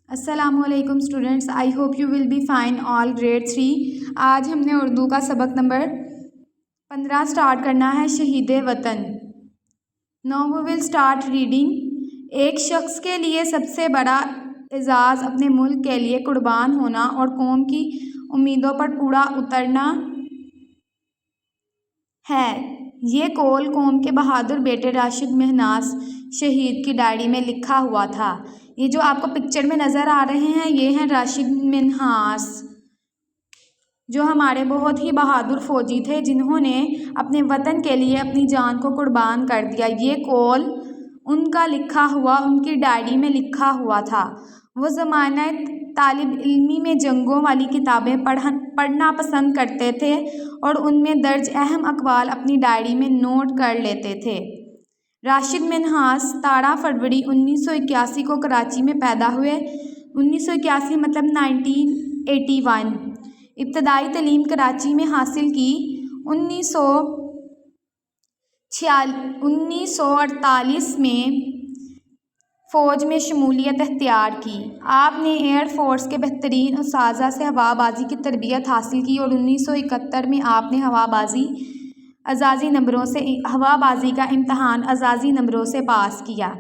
अस्सलाम वालेकुम students, I hope you will be fine all grade 3। आज हमने उर्दू का सबक नंबर 15 स्टार्ट करना है, शहीद वतन। Now we will start reading. एक शख्स के लिए सबसे बड़ा एजाज़ अपने मुल्क के लिए कुर्बान होना और कौम की उम्मीदों पर पूरा उतरना है। ये कौल कौम के बहादुर बेटे राशिद मिन्हास शहीद की डायरी में लिखा हुआ था। ये जो आपको पिक्चर में नज़र आ रहे हैं, ये हैं राशिद मिन्हास, जो हमारे बहुत ही बहादुर फ़ौजी थे, जिन्होंने अपने वतन के लिए अपनी जान को कुर्बान कर दिया। ये कौल उनका लिखा हुआ, उनकी डायरी में लिखा हुआ था। वो ज़माना तालिब इल्मी में जंगों वाली किताबें पढ़ना पसंद करते थे और उनमें दर्ज अहम अक़वाल अपनी डायरी में नोट कर लेते थे। राशिद मिन्हास 13 फरवरी 1981 को कराची में पैदा हुए। 1981 मतलब 1981। इब्तदाई तालीम कराची में हासिल की। 1948 में फ़ौज में शमूलियत अख्तियार की। आपने एयर फोर्स के बेहतरीन उस्ताज़ा से हवाबाजी की तरबियत हासिल की और 1971 में आपने हवाबाजी का इम्तहान अज़ाज़ी नंबरों से पास किया।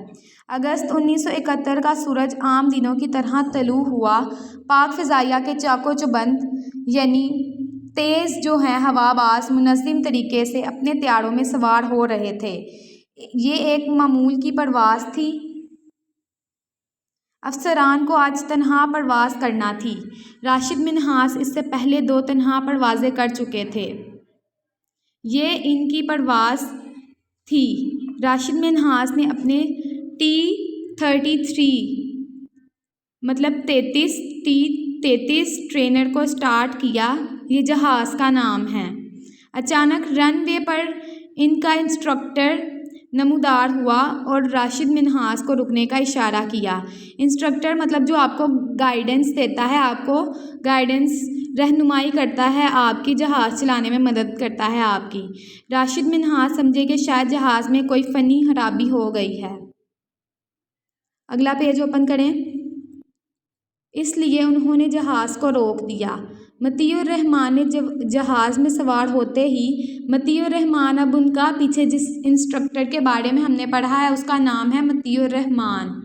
अगस्त 1971 का सूरज आम दिनों की तरह तलू हुआ। पाक फ़िज़ाइया के चाको चुबंद यानी तेज़ जो हैं हवाबाज मुनज़्ज़म तरीके से अपने तैयारों में सवार हो रहे थे। ये एक मामूल की परवाज़ थी। अफसरान को आज तन्हा परवाज़ करना थी। राशिद मिन्हास इससे पहले 2 तन्हा परवाज़ें कर चुके थे। ये इनकी परवाज़ थी। राशिद मिन्हास ने अपने T-33 मतलब 33 ट्रेनर को स्टार्ट किया। ये जहाज़ का नाम है। अचानक रनवे पर इनका इंस्ट्रक्टर नमूदार हुआ और राशिद मिन्हास को रुकने का इशारा किया। इंस्ट्रक्टर मतलब जो आपको गाइडेंस देता है, आपको गाइडेंस रहनुमाई करता है, आपकी जहाज़ चलाने में मदद करता है आपकी। राशिद मिन्हास समझे कि शायद जहाज़ में कोई फ़नी खराबी हो गई है। अगला पेज ओपन करें। इसलिए उन्होंने जहाज़ को रोक दिया। मतीउर रहमान ने जहाज़ में सवार होते ही मतीउर रहमान, अब उनका पीछे जिस इंस्ट्रक्टर के बारे में हमने पढ़ा है उसका नाम है मतीउर रहमान।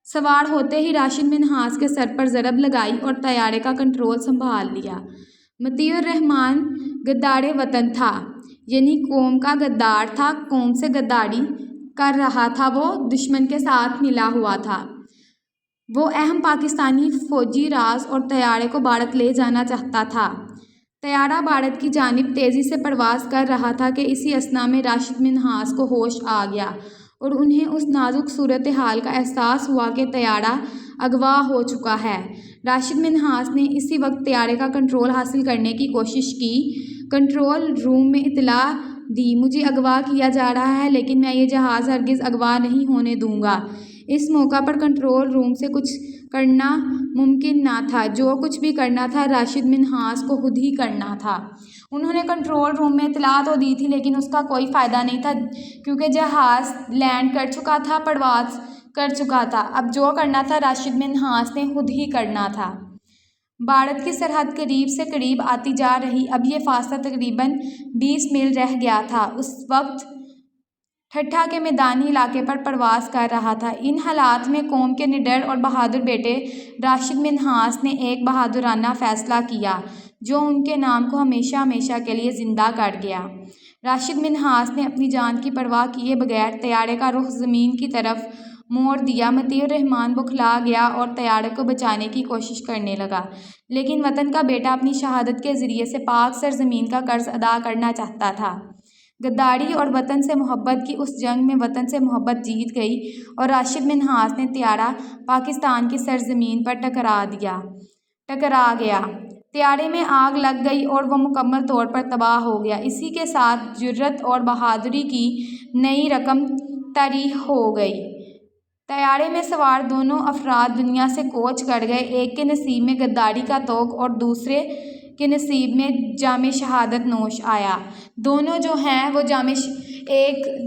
सवार होते ही राशिद मिन्हास के सर पर ज़रब लगाई और तैयारे का कंट्रोल संभाल लिया। मतीउर रहमान गद्दारे वतन था, यानी कौम का गद्दार था। कौम से गद्दारी कर रहा था, वो दुश्मन के साथ मिला हुआ था। वो अहम पाकिस्तानी फ़ौजी राज और तैयारे को भारत ले जाना चाहता था। तैयारा भारत की जानिब तेज़ी से परवाज़ कर रहा था कि इसी असना में राशिद मिन्हास को होश आ गया और उन्हें उस नाजुक सूरत हाल का एहसास हुआ कि तैयारा अगवा हो चुका है। राशिद मिन्हास ने इसी वक्त तैयारे का कंट्रोल हासिल करने की कोशिश की। कंट्रोल रूम में इत्तला दी, मुझे अगवा किया जा रहा है, लेकिन मैं ये जहाज़ हरगिज़ अगवा नहीं होने दूँगा। इस मौका पर कंट्रोल रूम से कुछ करना मुमकिन ना था। जो कुछ भी करना था राशिद मिन्हास को खुद ही करना था। उन्होंने कंट्रोल रूम में इत्तला तो दी थी, लेकिन उसका कोई फ़ायदा नहीं था, क्योंकि जहाज़ लैंड कर चुका था, परवाज़ कर चुका था। अब जो करना था राशिद मिन्हास ने खुद ही करना था। भारत की सरहद करीब से करीब आती जा रही। अब ये फासला तकरीबन 20 मील रह गया था। उस वक्त ठट्ठा के मैदानी इलाके पर परवाज़ कर रहा था। इन हालात में कौम के निडर और बहादुर बेटे राशिद मिन्हास ने एक बहादुराना फ़ैसला किया, जो उनके नाम को हमेशा हमेशा के लिए ज़िंदा कर गया। राशिद मिन्हास ने अपनी जान की परवाह किए बगैर तैयारे का रुख ज़मीन की तरफ मोड़ दिया। मतीउर रहमान बुखला गया और तैयारे को बचाने की कोशिश करने लगा, लेकिन वतन का बेटा अपनी शहादत के ज़रिए से पाक सरज़मीन का कर्ज अदा करना चाहता था। गद्दारी और वतन से मोहब्बत की उस जंग में वतन से मोहब्बत जीत गई और राशिद मिन्हास ने तैयारा पाकिस्तान की सरज़मीन पर टकरा गया। तैयारे में आग लग गई और वह मुकम्मल तौर पर तबाह हो गया। इसी के साथ जुर्रत और बहादुरी की नई रकम तारीख़ हो गई। तैयारे में सवार दोनों अफराद दुनिया से कोच कर गए। एक के नसीब में गद्दारी का तोग और दूसरे के नसीब में जामे शहादत नोश आया। दोनों जो हैं वो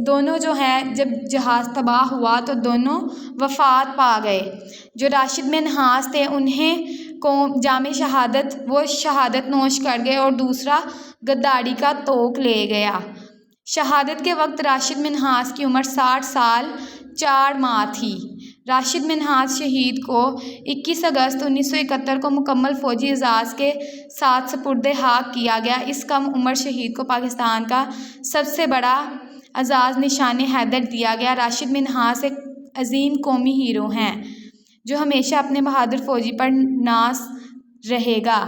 دونوں جو ہیں جب جہاز تباہ ہوا تو دونوں وفات پا گئے۔ جو راشد منہاس تھے انہیں کو جام شہادت وہ شہادت نوش کر گئے اور دوسرا غداری کا طوق لے گیا۔ شہادت کے وقت راشد منہاس کی عمر 60 سال 4 ماہ تھی۔ راشد منہاس شہید کو 21 اگست 1971 کو مکمل فوجی اعزاز کے ساتھ سپرد خاک کیا گیا۔ اس کم عمر شہید کو پاکستان کا سب سے بڑا اعزاز نشان حیدر دیا گیا۔ راشد منہاس ایک عظیم قومی ہیرو ہیں جو ہمیشہ اپنے بہادر فوجی پر ناز رہے گا۔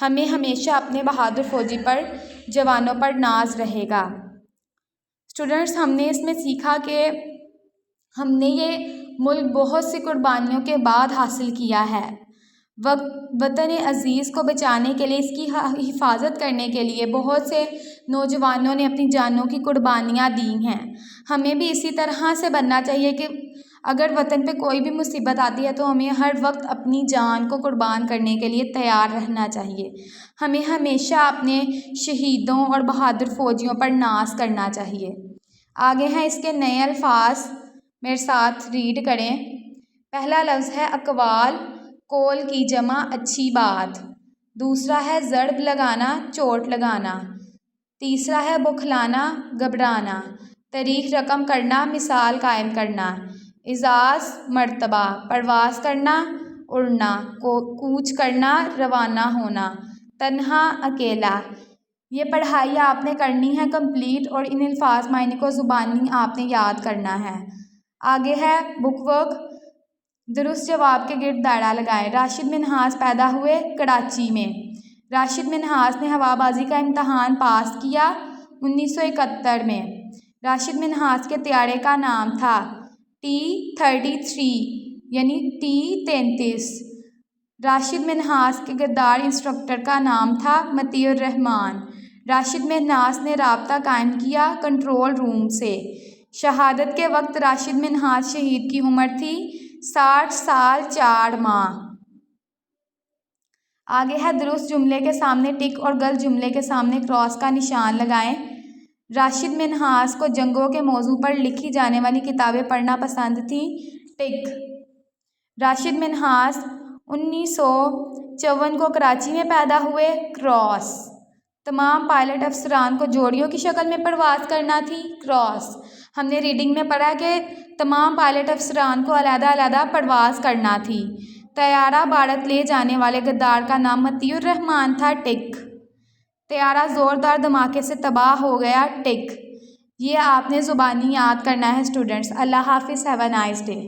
ہمیں ہمیشہ اپنے بہادر فوجی پر جوانوں پر ناز رہے گا۔ اسٹوڈنٹس، ہم نے اس میں سیکھا کہ ہم نے یہ ملک بہت سی قربانیوں کے بعد حاصل کیا ہے۔ وطن عزیز کو بچانے کے لیے، اس کی حفاظت کرنے کے لیے بہت سے نوجوانوں نے اپنی جانوں کی قربانیاں دی ہیں۔ ہمیں بھی اسی طرح سے بننا چاہیے کہ اگر وطن پہ کوئی بھی مصیبت آتی ہے تو ہمیں ہر وقت اپنی جان کو قربان کرنے کے لیے تیار رہنا چاہیے۔ ہمیں ہمیشہ اپنے شہیدوں اور بہادر فوجیوں پر ناز کرنا چاہیے۔ آگے ہیں اس کے نئے الفاظ، میرے ساتھ ریڈ کریں۔ پہلا لفظ ہے اقوال، قول کی جمع اچھی بات۔ دوسرا ہے ضرب لگانا، چوٹ لگانا۔ تیسرا ہے بخلانا، گھبرانا۔ تاریخ رقم کرنا، مثال قائم کرنا۔ اعزاز، مرتبہ۔ پرواز کرنا، اڑنا۔ کوچ کرنا، روانہ ہونا۔ تنہا، اکیلا۔ یہ پڑھائی آپ نے کرنی ہے کمپلیٹ، اور ان الفاظ معنی کو زبانی آپ نے یاد کرنا ہے۔ آگے ہے بک ورک، درست جواب کے گرد دائرہ لگائیں۔ راشد منہاس پیدا ہوئے کراچی میں۔ راشد منہاس نے ہوا بازی کا امتحان پاس کیا 1971 میں۔ راشد منہاس کے طیارے کا نام تھا T-33 یعنی T-33۔ راشد منہاس کے غدار انسٹرکٹر کا نام تھا مطیع الرحمان۔ راشد منہاس نے رابطہ قائم کیا کنٹرول روم سے۔ شہادت کے وقت راشد منہاس شہید کی عمر تھی 60 سال 4 ماہ۔ آگے ہے درست جملے کے سامنے ٹک اور غلط جملے کے سامنے کراس کا نشان لگائیں۔ راشد منہاس کو جنگوں کے موضوع پر لکھی جانے والی کتابیں پڑھنا پسند تھیں، ٹک۔ راشد منہاس 1954 کو کراچی میں پیدا ہوئے، کراس۔ تمام پائلٹ افسران کو جوڑیوں کی شکل میں پرواز کرنا تھی، کراس۔ ہم نے ریڈنگ میں پڑھا کہ تمام پائلٹ افسران کو علیحدہ علیحدہ پرواز کرنا تھی۔ طیارہ بھارت لے جانے والے غدار کا نام مطیع الرحمان تھا، ٹک۔ طیارہ زوردار دھماکے سے تباہ ہو گیا، ٹک۔ یہ آپ نے زبانی یاد کرنا ہے اسٹوڈنٹس۔ اللہ حافظ، ہیو اے نائس ڈے۔